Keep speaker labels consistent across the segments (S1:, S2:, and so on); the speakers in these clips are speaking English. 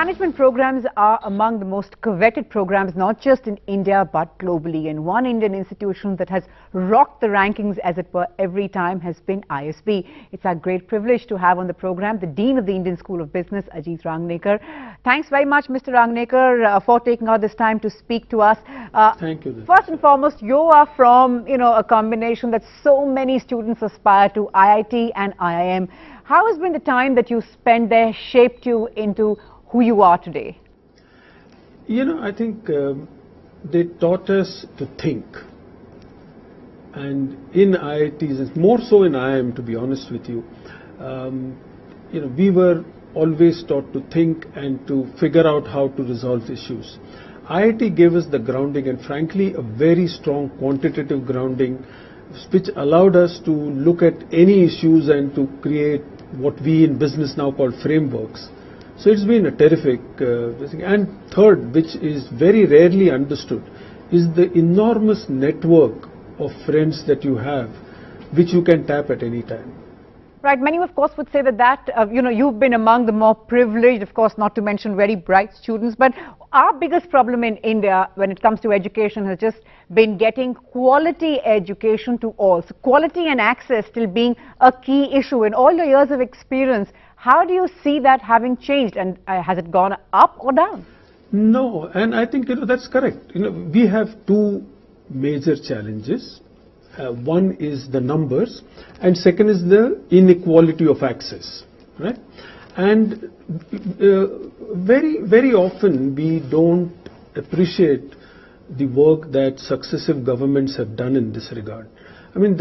S1: management programs are among the most coveted programs, not just in India but globally. And one Indian institution that has rocked the rankings, as it were, every time has been ISB. It's our great privilege to have on the program the Dean of the Indian School of Business, Ajit Rangnekar. Thanks very much, Mr. Rangnekar, for taking out this time to speak to us.
S2: Thank you.
S1: First and foremost, you are from, a combination that so many students aspire to, IIT and IIM. How has been the time that you spent there shaped you into who you are today?
S2: I think they taught us to think. And in IITs, more so in IIM, to be honest with you, we were always taught to think and to figure out how to resolve issues. IIT gave us the grounding, and frankly a very strong quantitative grounding, which allowed us to look at any issues and to create what we in business now call frameworks. So it's been a terrific thing. And third, which is very rarely understood, is the enormous network of friends that you have, which you can tap at any time.
S1: Right. Many, of course, would say that, you've been among the more privileged, of course, not to mention very bright students. But our biggest problem in India when it comes to education has just been getting quality education to all. So quality and access still being a key issue. In all your years of experience, how do you see that having changed? And has it gone up or down?
S2: No, and I think, that's correct. We have two major challenges. One is the numbers, and second is the inequality of access, right? And very, very often we don't appreciate the work that successive governments have done in this regard. I mean,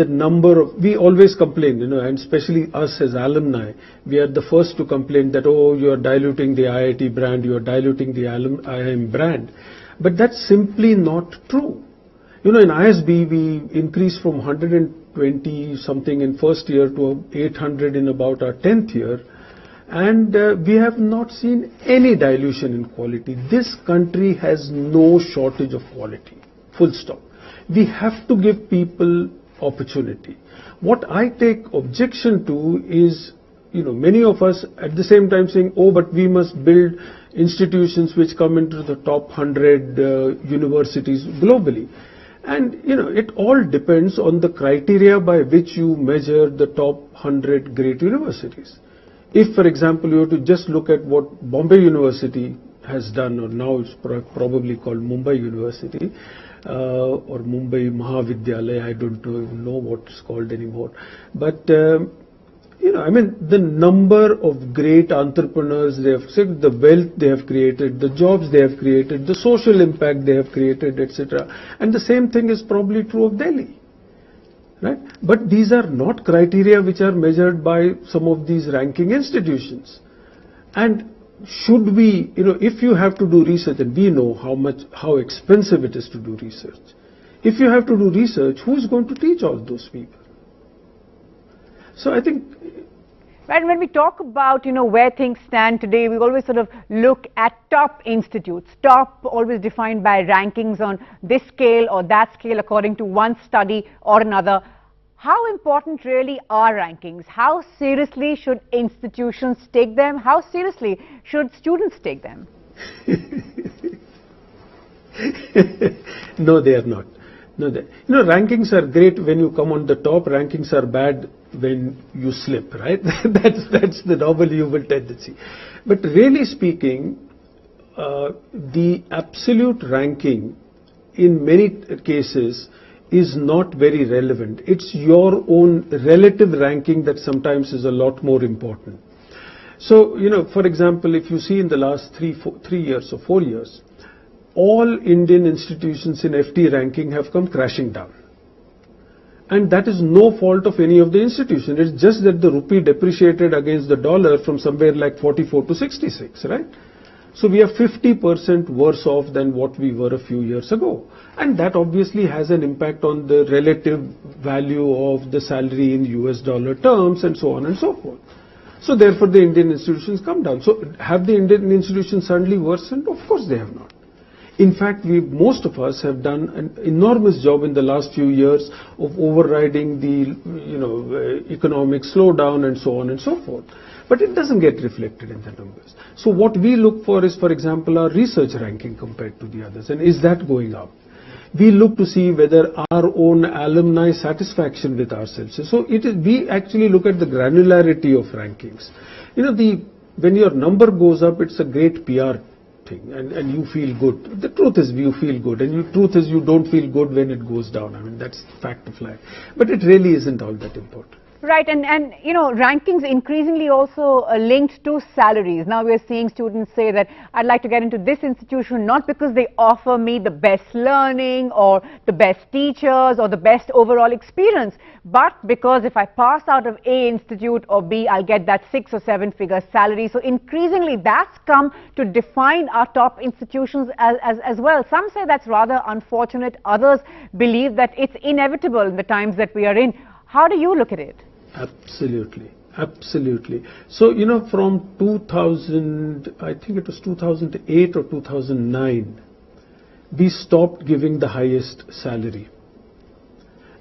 S2: we always complain, and especially us as alumni, we are the first to complain that, oh, you are diluting the IIT brand, you are diluting the IIM brand. But that's simply not true. In ISB, we increased from 120 something in first year to 800 in about our 10th year. And we have not seen any dilution in quality. This country has no shortage of quality, full stop. We have to give people opportunity. What I take objection to is, many of us at the same time saying, oh, but we must build institutions which come into the top 100 universities globally. And, it all depends on the criteria by which you measure the top 100 great universities. If, for example, you were to just look at what Bombay University has done, or now it's probably called Mumbai University, or Mumbai Mahavidyalaya, I don't even know what it's called anymore. But, the number of great entrepreneurs they have saved, the wealth they have created, the jobs they have created, the social impact they have created, etc. And the same thing is probably true of Delhi. Right? But these are not criteria which are measured by some of these ranking institutions. And should we, if you have to do research, and we know how expensive it is to do research. If you have to do research, who is going to teach all those people? So I think...
S1: Right, when we talk about, where things stand today, we always sort of look at top institutes, top always defined by rankings on this scale or that scale according to one study or another. How important really are rankings? How seriously should institutions take them? How seriously should students take them?
S2: No, they are not. No, rankings are great when you come on the top. Rankings are bad when you slip, right? that's the normal human tendency. But really speaking, the absolute ranking in many cases is not very relevant. It's your own relative ranking that sometimes is a lot more important. So, for example, if you see in the last 3 years or 4 years, all Indian institutions in FT ranking have come crashing down. And that is no fault of any of the institutions. It's just that the rupee depreciated against the dollar from somewhere like 44 to 66, right? So we are 50% worse off than what we were a few years ago. And that obviously has an impact on the relative value of the salary in US dollar terms and so on and so forth. So therefore the Indian institutions come down. So have the Indian institutions suddenly worsened? Of course they have not. In fact, most of us have done an enormous job in the last few years of overriding the economic slowdown and so on and so forth. But it doesn't get reflected in the numbers. So what we look for is, for example, our research ranking compared to the others, and is that going up? We look to see whether our own alumni satisfaction with ourselves. So we actually look at the granularity of rankings. When your number goes up, it's a great PR thing, and you feel good. The truth is you feel good, and the truth is you don't feel good when it goes down. I mean, that's fact of life. But it really isn't all that important.
S1: Right, and rankings increasingly also linked to salaries. Now we're seeing students say that I'd like to get into this institution not because they offer me the best learning or the best teachers or the best overall experience, but because if I pass out of A institute or B, I'll get that 6 or 7 figure salary. So increasingly that's come to define our top institutions as well. Some say that's rather unfortunate. Others believe that it's inevitable in the times that we are in. How do you look at it?
S2: Absolutely, absolutely. So, from 2000, I think it was 2008 or 2009, we stopped giving the highest salary.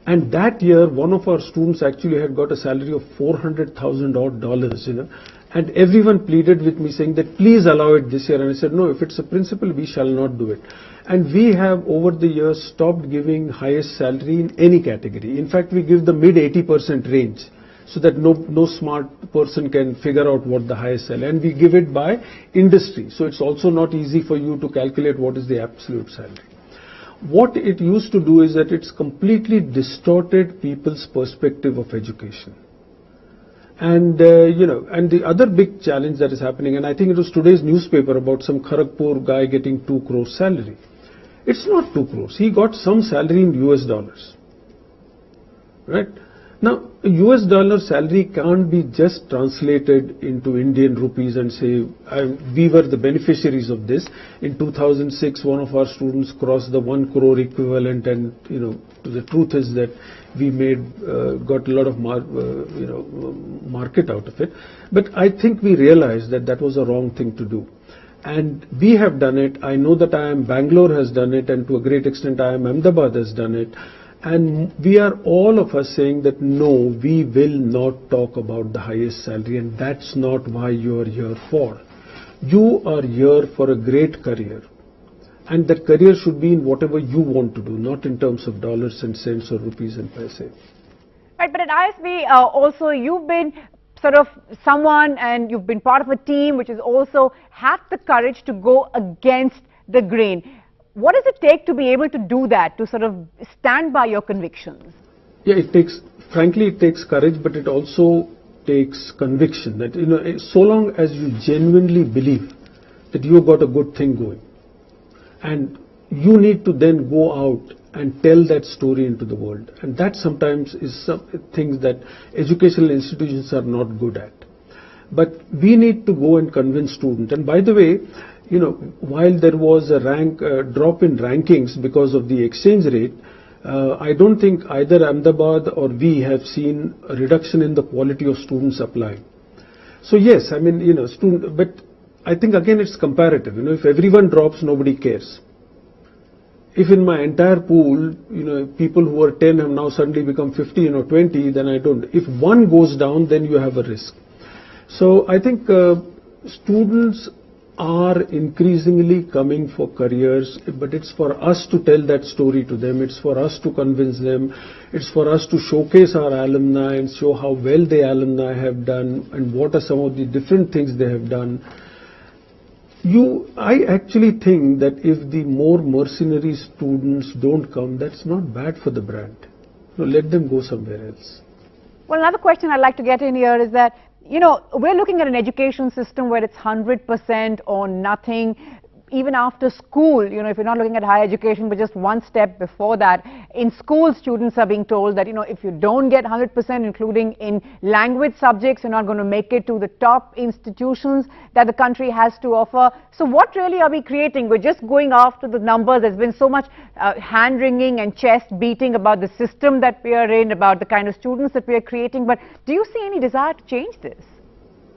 S2: And that year, one of our students actually had got a salary of $400,000 odd, and everyone pleaded with me saying that please allow it this year. And I said, no, if it's a principle, we shall not do it. And we have over the years stopped giving highest salary in any category. In fact, we give the mid 80% range, so that no smart person can figure out what the highest salary, and we give it by industry. So it's also not easy for you to calculate what is the absolute salary. What it used to do is that it's completely distorted people's perspective of education. And and the other big challenge that is happening, and I think it was today's newspaper about some Kharagpur guy getting 2 crores salary. It's not 2 crores. He got some salary in US dollars. Right? Now, a US dollar salary can't be just translated into Indian rupees and say, we were the beneficiaries of this. In 2006, one of our students crossed the 1 crore equivalent, and, the truth is that we got a lot of market out of it. But I think we realized that that was a wrong thing to do. And we have done it. I know that Bangalore has done it, and to a great extent Ahmedabad has done it. And we are all of us saying that no, we will not talk about the highest salary, and that's not why you are here for. You are here for a great career, and that career should be in whatever you want to do, not in terms of dollars and cents or rupees and paise.
S1: Right, but at ISB also you've been sort of someone, and you've been part of a team which has also had the courage to go against the grain. What does it take to be able to do that, to sort of stand by your convictions? Yeah,
S2: frankly, it takes courage, but it also takes conviction that, so long as you genuinely believe that you've got a good thing going, and you need to then go out and tell that story into the world. And that sometimes is some things that educational institutions are not good at. But we need to go and convince students. And by the way, while there was a drop in rankings because of the exchange rate, I don't think either Ahmedabad or we have seen a reduction in the quality of students applying. So yes, I mean, but I think again it's comparative. If everyone drops, nobody cares. If in my entire pool, people who are 10 have now suddenly become 15 or 20, then I don't. If one goes down, then you have a risk. So I think students are increasingly coming for careers, but it's for us to tell that story to them. It's for us to convince them. It's for us to showcase our alumni and show how well the alumni have done and what are some of the different things they have done. I actually think that if the more mercenary students don't come, that's not bad for the brand. Let them go somewhere else.
S1: Well, another question I'd like to get in here is that, we're looking at an education system where it's 100% or nothing. Even after school, if you're not looking at higher education, but just one step before that, in school, students are being told that, if you don't get 100%, including in language subjects, you're not going to make it to the top institutions that the country has to offer. So what really are we creating? We're just going after the numbers. There's been so much hand-wringing and chest beating about the system that we are in, about the kind of students that we are creating. But do you see any desire to change this?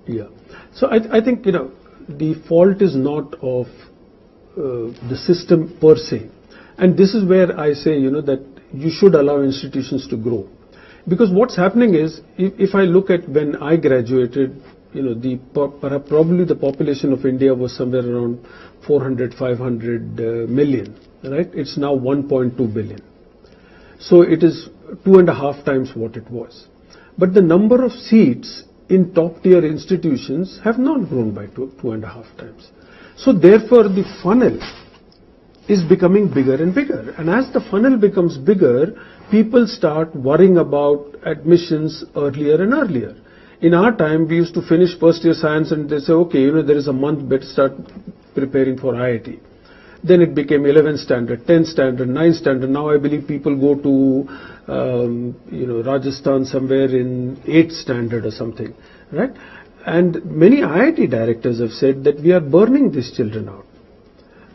S2: Yeah. So I think, the fault is not of the system per se. And this is where I say, that you should allow institutions to grow. Because what's happening is, if I look at when I graduated, probably the population of India was somewhere around 400, 500 million, right? It's now 1.2 billion. So it is 2.5 times what it was. But the number of seats in top tier institutions have not grown by 2.5 times. So therefore the funnel is becoming bigger and bigger. And as the funnel becomes bigger, people start worrying about admissions earlier and earlier. In our time, we used to finish first year science and they say, okay, there is a month, better start preparing for IIT. Then it became 11th standard, 10th standard, 9th standard. Now I believe people go to, Rajasthan somewhere in 8th standard or something, right? And many IIT directors have said that we are burning these children out.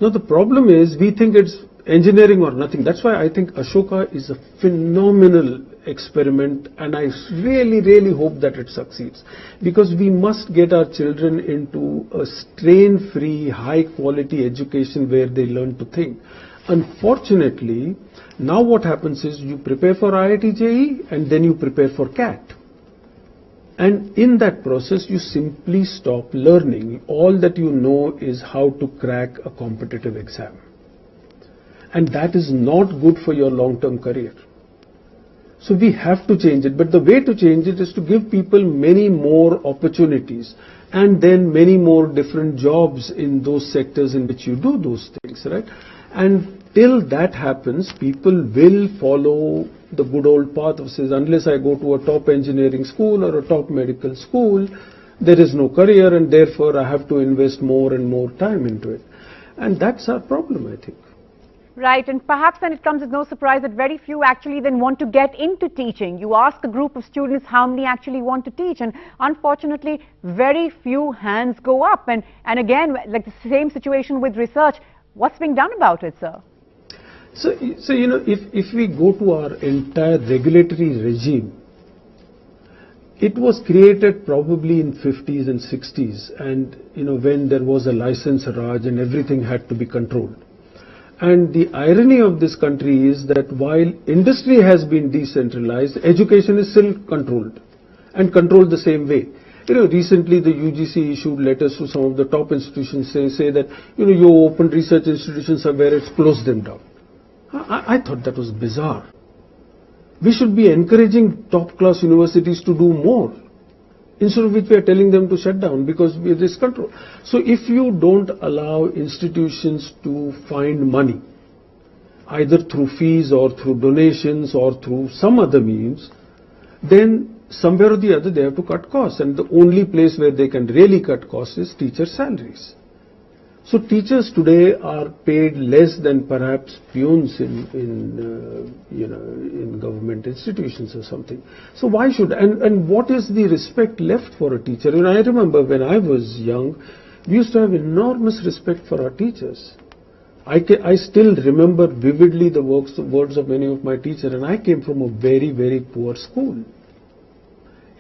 S2: Now the problem is, we think it's engineering or nothing. That's why I think Ashoka is a phenomenal experiment, and I really, really hope that it succeeds. Because we must get our children into a strain-free, high-quality education where they learn to think. Unfortunately, now what happens is you prepare for IIT JEE and then you prepare for CAT. And in that process, you simply stop learning. All that you know is how to crack a competitive exam. And that is not good for your long-term career. So we have to change it. But the way to change it is to give people many more opportunities and then many more different jobs in those sectors in which you do those things, right? And till that happens, people will follow the good old path of says, unless I go to a top engineering school or a top medical school, there is no career, and therefore I have to invest more and more time into it. And that's our problem, I think.
S1: Right, and perhaps then it comes as no surprise that very few actually then want to get into teaching. You ask a group of students how many actually want to teach, and unfortunately very few hands go up. And again, like the same situation with research. What's being done about it, sir?
S2: So if we go to our entire regulatory regime, it was created probably in 50s and 60s, and when there was a license Raj and everything had to be controlled. And the irony of this country is that while industry has been decentralized, education is still controlled, and controlled the same way. Recently the UGC issued letters to some of the top institutions say that, you opened research institutions somewhere, it's closed them down. I thought that was bizarre. We should be encouraging top class universities to do more, instead of which we are telling them to shut down because there is control. So if you don't allow institutions to find money, either through fees or through donations or through some other means, then somewhere or the other they have to cut costs, and the only place where they can really cut costs is teacher salaries. So teachers today are paid less than perhaps peons in government institutions or something. So why should, and what is the respect left for a teacher? I remember when I was young, we used to have enormous respect for our teachers. I still remember vividly the words of many of my teachers, and I came from a very, very poor school.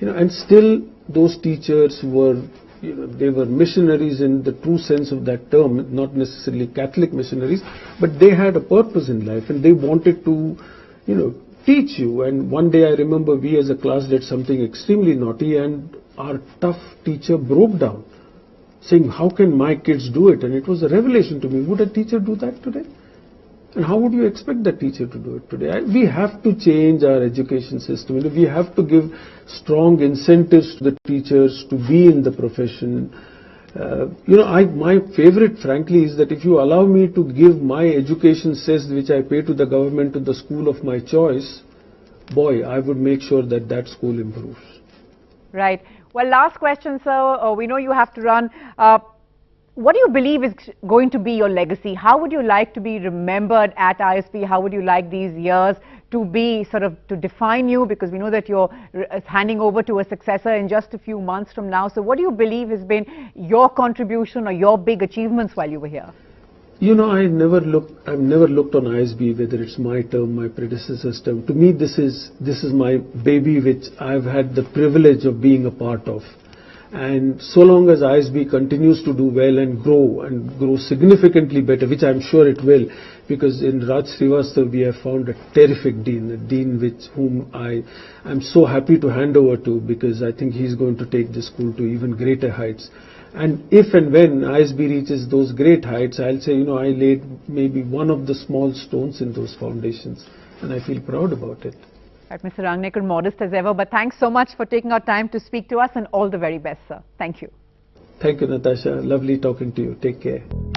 S2: And still those teachers were, they were missionaries in the true sense of that term, not necessarily Catholic missionaries, but they had a purpose in life and they wanted to, teach you. And one day I remember we as a class did something extremely naughty, and our tough teacher broke down, saying, how can my kids do it? And it was a revelation to me. Would a teacher do that today? And how would you expect that teacher to do it today? We have to change our education system. We have to give strong incentives to the teachers to be in the profession. My favorite, frankly, is that if you allow me to give my education cess, which I pay to the government, to the school of my choice, boy, I would make sure that that school improves.
S1: Right. Well, last question, sir. We know you have to run. What do you believe is going to be your legacy? How would you like to be remembered at ISB? How would you like these years to be to define you? Because we know that you're handing over to a successor in just a few months from now. So what do you believe has been your contribution or your big achievements while you were here?
S2: I've never looked on ISB, whether it's my term, my predecessor's term. To me, this is my baby, which I've had the privilege of being a part of. And so long as ISB continues to do well and grow significantly better, which I'm sure it will, because in Raj Srivastava we have found a terrific dean, a dean with whom I am so happy to hand over to, because I think he's going to take the school to even greater heights. And if and when ISB reaches those great heights, I'll say, I laid maybe one of the small stones in those foundations, and I feel proud about it.
S1: Right, Mr. Rangnekar, modest as ever, but thanks so much for taking our time to speak to us, and all the very best, sir. Thank you.
S2: Thank you, Natasha. Lovely talking to you. Take care.